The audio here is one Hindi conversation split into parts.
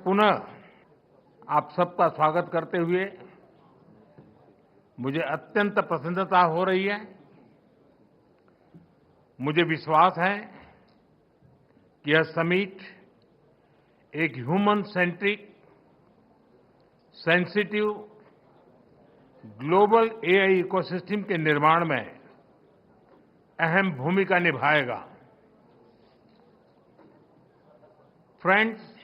पुनः आप सबका स्वागत करते हुए मुझे अत्यंत प्रसन्नता हो रही है। मुझे विश्वास है कि यह समिट एक human centric, sensitive, global AI ecosystem के निर्माण में अहम भूमिका निभाएगा। फ्रेंड्स,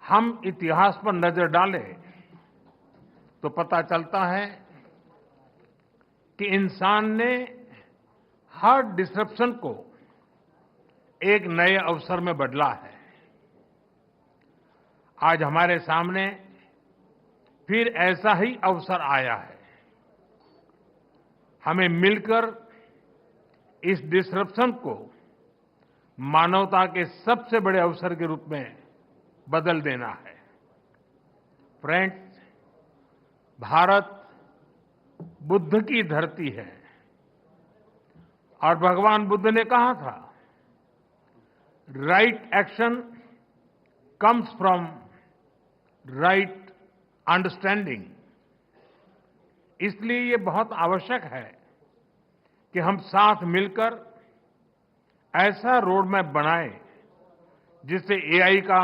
हम इतिहास पर नजर डालें तो पता चलता है कि इंसान ने हर डिसरप्शन को एक नए अवसर में बदला है। आज हमारे सामने फिर ऐसा ही अवसर आया है। हमें मिलकर इस डिसरप्शन को मानवता के सबसे बड़े अवसर के रूप में बदल देना है। फ्रेंड्स, भारत बुद्ध की धरती है और भगवान बुद्ध ने कहा था, right action comes from right understanding. इसलिए ये बहुत आवश्यक है कि हम साथ मिलकर ऐसा रोड मैप बनाएं जिससे एआई का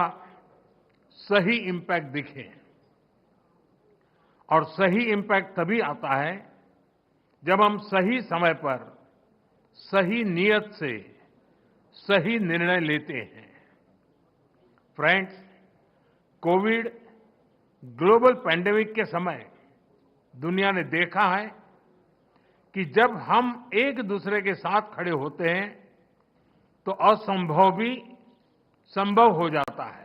सही इंपैक्ट दिखे। और सही इंपैक्ट तभी आता है जब हम सही समय पर सही नियत से सही निर्णय लेते हैं। फ्रेंड्स, कोविड ग्लोबल पैंडेमिक के समय दुनिया ने देखा है कि जब हम एक दूसरे के साथ खड़े होते हैं तो असंभव भी संभव हो जाता है।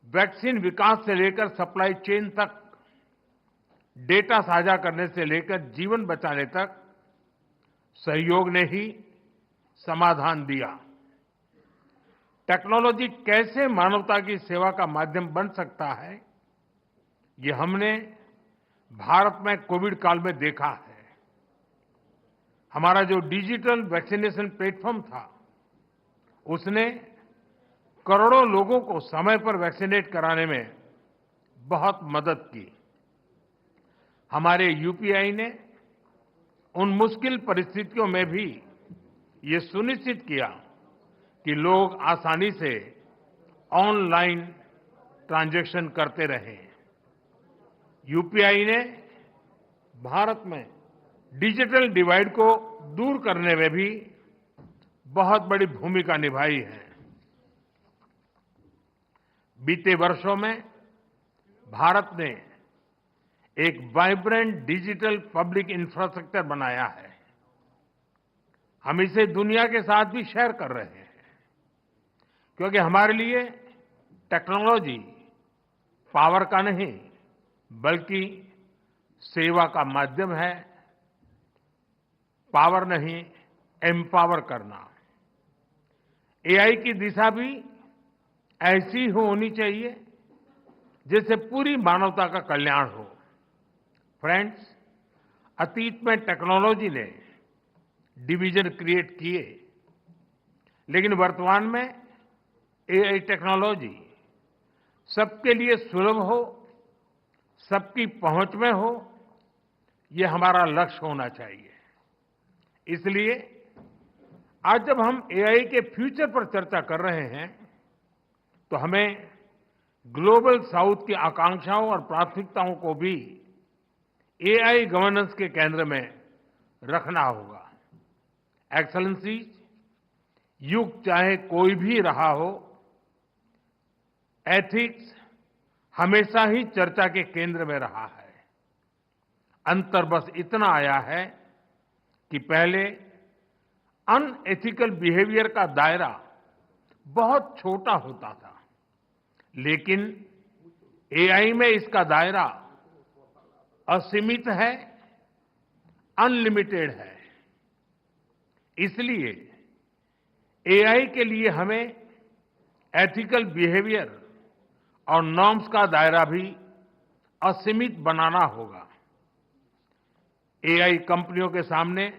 वैक्सीन विकास से लेकर सप्लाई चेन तक, डेटा साझा करने से लेकर जीवन बचाने तक सहयोग ने ही समाधान दिया। टेक्नोलॉजी कैसे मानवता की सेवा का माध्यम बन सकता है, ये हमने भारत में कोविड काल में देखा है। हमारा जो डिजिटल वैक्सीनेशन प्लेटफॉर्म था, उसने करोड़ों लोगों को समय पर वैक्सीनेट कराने में बहुत मदद की। हमारे यूपीआई ने उन मुश्किल परिस्थितियों में भी ये सुनिश्चित किया कि लोग आसानी से ऑनलाइन ट्रांजैक्शन करते रहे। यूपीआई ने भारत में डिजिटल डिवाइड को दूर करने में भी बहुत बड़ी भूमिका निभाई है। बीते वर्षों में भारत ने एक वाइब्रेंट डिजिटल पब्लिक इंफ्रास्ट्रक्चर बनाया है। हम इसे दुनिया के साथ भी शेयर कर रहे हैं, क्योंकि हमारे लिए टेक्नोलॉजी पावर का नहीं बल्कि सेवा का माध्यम है। पावर नहीं, एम्पावर करना। एआई की दिशा भी ऐसी होनी चाहिए जिससे पूरी मानवता का कल्याण हो। फ्रेंड्स, अतीत में टेक्नोलॉजी ने डिवीजन क्रिएट किए, लेकिन वर्तमान में एआई टेक्नोलॉजी सबके लिए सुलभ हो, सबकी पहुंच में हो, ये हमारा लक्ष्य होना चाहिए। इसलिए आज जब हम एआई के फ्यूचर पर चर्चा कर रहे हैं तो हमें ग्लोबल साउथ की आकांक्षाओं और प्राथमिकताओं को भी एआई गवर्नेंस के केंद्र में रखना होगा। एक्सेलेंसीज, युग चाहे कोई भी रहा हो, एथिक्स हमेशा ही चर्चा के केंद्र में रहा है। अंतर बस इतना आया है कि पहले अनएथिकल बिहेवियर का दायरा बहुत छोटा होता था, लेकिन एआई में इसका दायरा असीमित है, अनलिमिटेड है। इसलिए एआई के लिए हमें एथिकल बिहेवियर और नॉर्म्स का दायरा भी असीमित बनाना होगा। एआई कंपनियों के सामने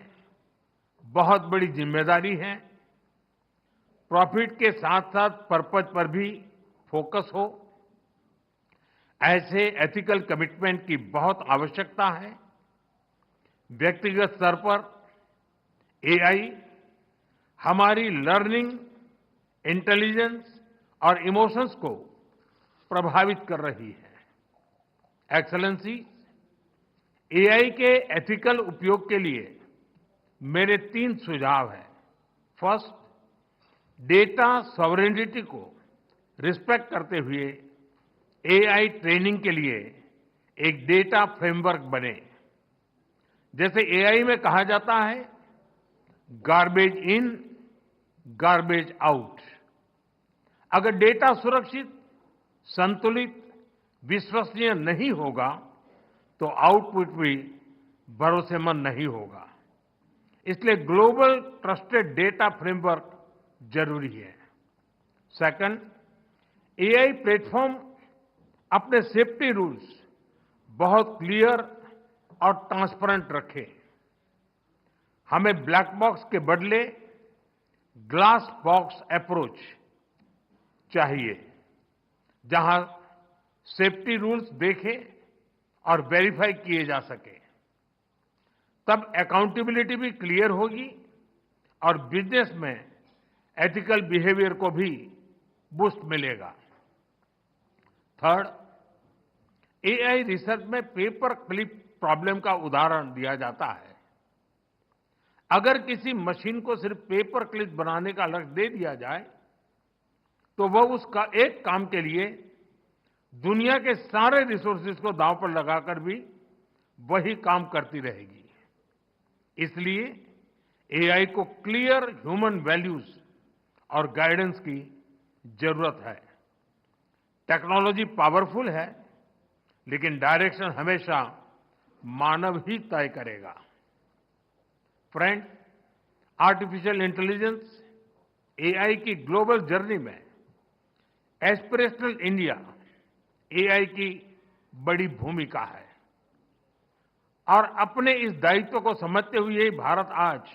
बहुत बड़ी जिम्मेदारी है। प्रॉफिट के साथ साथ पर्पज पर भी फोकस हो, ऐसे एथिकल कमिटमेंट की बहुत आवश्यकता है। व्यक्तिगत स्तर पर एआई हमारी लर्निंग, इंटेलिजेंस और इमोशंस को प्रभावित कर रही है। एक्सेलेंसी, एआई के एथिकल उपयोग के लिए मेरे 3 सुझाव हैं। फर्स्ट, डेटा सॉवरेनिटी को रिस्पेक्ट करते हुए एआई ट्रेनिंग के लिए एक डेटा फ्रेमवर्क बने। जैसे एआई में कहा जाता है, गार्बेज इन, गार्बेज आउट। अगर डेटा सुरक्षित, संतुलित, विश्वसनीय नहीं होगा तो आउटपुट भी भरोसेमंद नहीं होगा। इसलिए ग्लोबल ट्रस्टेड डेटा फ्रेमवर्क जरूरी है। सेकंड, एआई प्लेटफॉर्म अपने सेफ्टी रूल्स बहुत क्लियर और ट्रांसपेरेंट रखे। हमें ब्लैक बॉक्स के बदले ग्लास बॉक्स अप्रोच चाहिए, जहां सेफ्टी रूल्स देखे और वेरीफाई किए जा सके। तब अकाउंटेबिलिटी भी क्लियर होगी और बिजनेस में एथिकल बिहेवियर को भी बूस्ट मिलेगा। थर्ड, एआई रिसर्च में पेपर क्लिप प्रॉब्लम का उदाहरण दिया जाता है। अगर किसी मशीन को सिर्फ पेपर क्लिप बनाने का लक्ष्य दे दिया जाए तो वह उसका एक काम के लिए दुनिया के सारे रिसोर्सेज को दांव पर लगाकर भी वही काम करती रहेगी। इसलिए एआई को क्लियर ह्यूमन वैल्यूज और गाइडेंस की जरूरत है। टेक्नोलॉजी पावरफुल है, लेकिन डायरेक्शन हमेशा मानव ही तय करेगा। फ्रेंड्स, आर्टिफिशियल इंटेलिजेंस, एआई की ग्लोबल जर्नी में एस्पिरेशनल इंडिया एआई की बड़ी भूमिका है और अपने इस दायित्व को समझते हुए भारत आज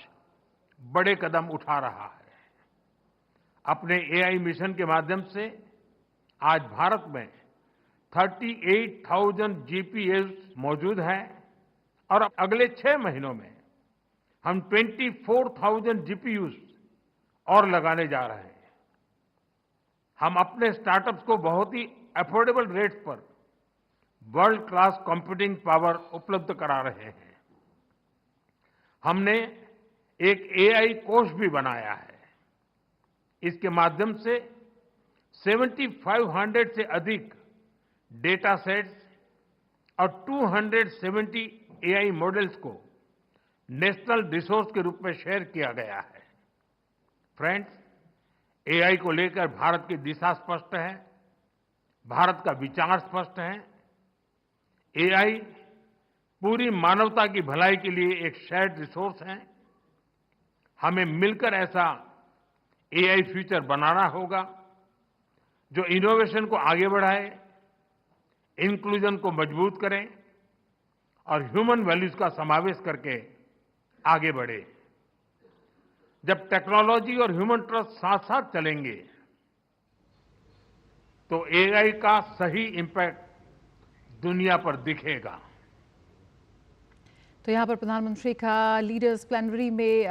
बड़े कदम उठा रहा है। अपने एआई मिशन के माध्यम से आज भारत में 38,000 जीपीएस मौजूद हैं और अगले 6 महीनों में हम 24,000 जीपीयूज और लगाने जा रहे हैं। हम अपने स्टार्टअप्स को बहुत ही अफोर्डेबल रेट्स पर वर्ल्ड क्लास कंप्यूटिंग पावर उपलब्ध करा रहे हैं। हमने एक एआई कोष भी बनाया है। इसके माध्यम से 7,500 से अधिक डेटा सेट्स और 270 एआई मॉडल्स को नेशनल रिसोर्स के रूप में शेयर किया गया है। फ्रेंड्स, एआई को लेकर भारत की दिशा स्पष्ट है, भारत का विचार स्पष्ट है। एआई पूरी मानवता की भलाई के लिए एक शेयर्ड रिसोर्स है। हमें मिलकर ऐसा एआई फ्यूचर बनाना होगा जो इनोवेशन को आगे बढ़ाए, इंक्लूजन को मजबूत करें और ह्यूमन वैल्यूज का समावेश करके आगे बढ़े। जब टेक्नोलॉजी और ह्यूमन ट्रस्ट साथ साथ चलेंगे तो एआई का सही इंपैक्ट दुनिया पर दिखेगा। तो यहाँ पर प्रधानमंत्री का लीडर्स प्लेनरी में